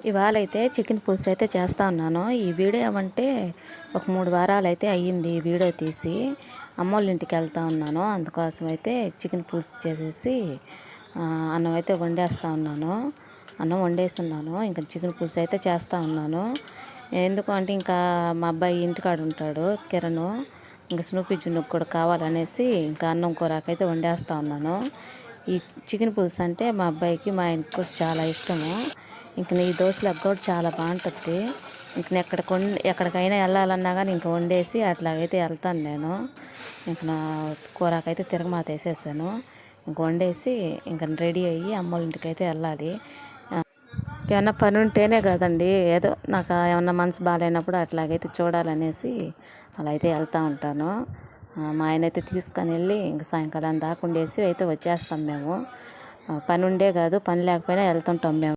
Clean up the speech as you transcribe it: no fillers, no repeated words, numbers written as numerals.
ఇవాళ అయితే చికెన్ పులుసు అయితే చేస్తా ఉన్నాను. ఈ వీడియో ఏమంటే ఒక 3 వారాలు అయితే అయ్యింది ఈ వీడియో తీసి. అమ్మోళ్ళ ఇంటికి వెళ్తా ఉన్నాను. అందుకోసం అయితే చికెన్ పులుసు చేసేసి అన్నం అయితే వండేస్తా ఉన్నాను. అన్నం వండేస్తున్నాను. ఇంకా చికెన్ పులుసు అయితే చేస్తా ఉన్నాను. ఎందుకు అంటే ఇంకా మా అబ్బాయి ఇంటికాడ ఉంటాడు కిరణ్. ఇంకా స్నూపీ జున్నుకు కూడా కావాలనేసి ఇంకా అన్నం కూరకైతే వండేస్తా ఉన్నాను. ఈ చికెన్ పులుసు అంటే మా అబ్బాయికి మా ఆయనకి కూడా చాలా ఇష్టము. ఇంక ఈ దోశలకు కూడా చాలా బాగుంటుంది. ఇంక ఎక్కడికైనా వెళ్ళాలన్నా కానీ ఇంక వండేసి అట్లాగైతే వెళ్తాను నేను. ఇంక నా కూరకైతే తిరగమాత వేసేసాను. ఇంక వండేసి ఇంక రెడీ అయ్యి అమ్మోళ్ళ ఇంటికి అయితే వెళ్ళాలి. ఏమన్నా పని ఉంటేనే కదండి, ఏదో నాకు ఏమన్నా మనసు బాగాలేనప్పుడు అట్లాగైతే చూడాలనేసి అలా అయితే వెళ్తూ ఉంటాను. మా ఆయన అయితే తీసుకొని వెళ్ళి ఇంక సాయంకాలం దాకా ఉండేసి అయితే వచ్చేస్తాం మేము. పని ఉండే కాదు, పని లేకపోయినా వెళ్తుంటాం మేము.